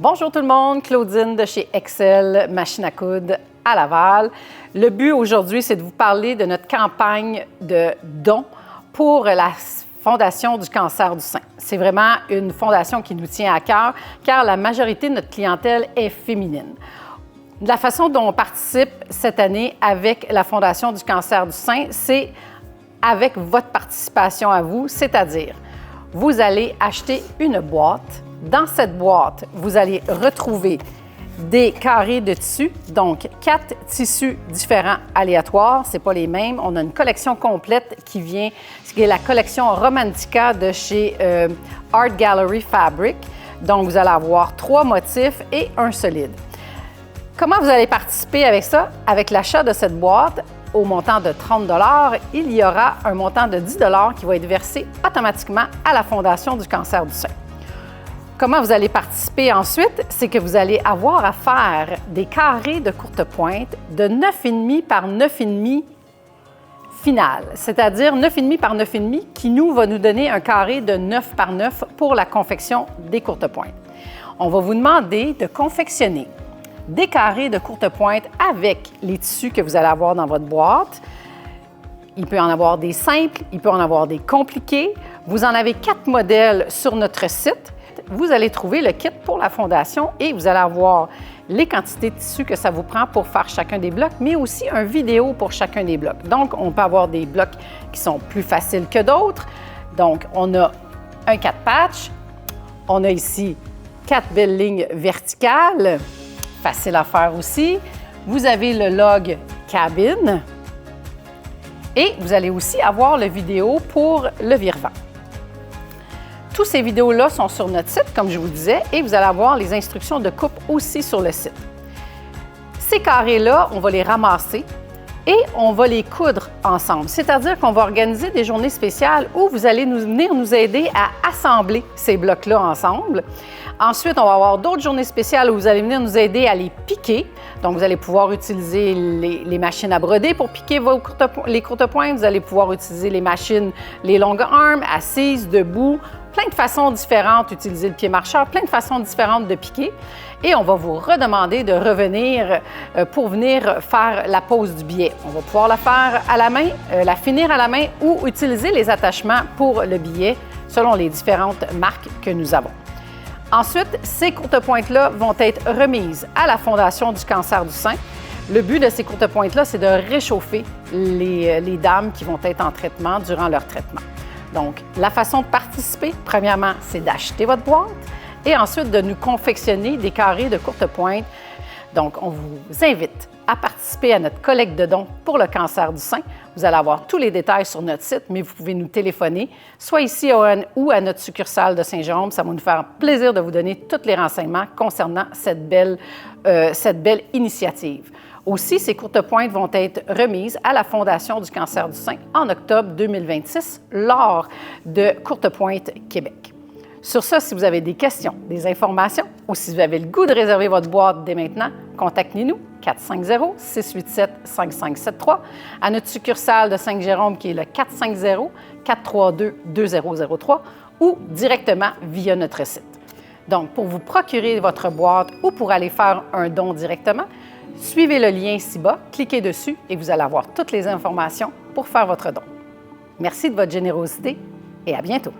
Bonjour tout le monde, Claudine de chez Excel Machine à coudre à Laval. Le but aujourd'hui, c'est de vous parler de notre campagne de dons pour la Fondation du cancer du sein. C'est vraiment une fondation qui nous tient à cœur car la majorité de notre clientèle est féminine. La façon dont on participe cette année avec la Fondation du cancer du sein, c'est avec votre participation à vous, c'est-à-dire vous allez acheter une boîte. Dans cette boîte, vous allez retrouver des carrés de tissus, donc 4 tissus différents aléatoires, ce n'est pas les mêmes. On a une collection complète qui vient, qui est la collection Romantica de chez Art Gallery Fabric. Donc, vous allez avoir 3 motifs et un solide. Comment vous allez participer avec ça? Avec l'achat de cette boîte, au montant de 30 $, il y aura un montant de 10 $ qui va être versé automatiquement à la Fondation du cancer du sein. Comment vous allez participer ensuite? C'est que vous allez avoir à faire des carrés de courte pointe de 9,5 par 9,5 final, c'est-à-dire 9,5 par 9,5 qui va nous donner un carré de 9 par 9 pour la confection des courtes pointes. On va vous demander de confectionner des carrés de courte pointe avec les tissus que vous allez avoir dans votre boîte. Il peut en avoir des simples, il peut en avoir des compliqués. Vous en avez 4 modèles sur notre site. Vous allez trouver le kit pour la fondation et vous allez avoir les quantités de tissus que ça vous prend pour faire chacun des blocs, mais aussi une vidéo pour chacun des blocs. Donc, on peut avoir des blocs qui sont plus faciles que d'autres. Donc, on a un 4 patch. On a ici 4 belles lignes verticales. Facile à faire aussi. Vous avez le log cabine. Et vous allez aussi avoir le vidéo pour le vire-vent. Toutes ces vidéos-là sont sur notre site, comme je vous disais, et vous allez avoir les instructions de coupe aussi sur le site. Ces carrés-là, on va les ramasser et on va les coudre ensemble. C'est-à-dire qu'on va organiser des journées spéciales où vous allez venir nous aider à assembler ces blocs-là ensemble. Ensuite, on va avoir d'autres journées spéciales où vous allez venir nous aider à les piquer. Donc, vous allez pouvoir utiliser les machines à broder pour piquer les courtes pointes. Vous allez pouvoir utiliser les machines, les longues armes, assises, debout. Plein de façons différentes, utiliser le pied marcheur, plein de façons différentes de piquer. Et on va vous redemander de revenir pour venir faire la pose du billet. On va pouvoir la faire à la main, la finir à la main ou utiliser les attachements pour le billet selon les différentes marques que nous avons. Ensuite, ces courtes pointes-là vont être remises à la Fondation du cancer du sein. Le but de ces courtes pointes-là, c'est de réchauffer les dames qui vont être en traitement durant leur traitement. Donc, la façon de participer, premièrement, c'est d'acheter votre boîte et ensuite de nous confectionner des carrés de courte pointe. Donc, on vous invite à participer à notre collecte de dons pour le cancer du sein. Vous allez avoir tous les détails sur notre site, mais vous pouvez nous téléphoner, soit ici ou à notre succursale de Saint-Jérôme. Ça va nous faire plaisir de vous donner tous les renseignements concernant cette belle initiative. Aussi, ces courtes pointes vont être remises à la Fondation du cancer du sein en octobre 2026 lors de Courtes Pointes Québec. Sur ça, si vous avez des questions, des informations ou si vous avez le goût de réserver votre boîte dès maintenant, contactez-nous 450-687-5573 à notre succursale de Saint-Jérôme qui est le 450-432-2003 ou directement via notre site. Donc, pour vous procurer votre boîte ou pour aller faire un don directement, suivez le lien ci-bas, cliquez dessus et vous allez avoir toutes les informations pour faire votre don. Merci de votre générosité et à bientôt.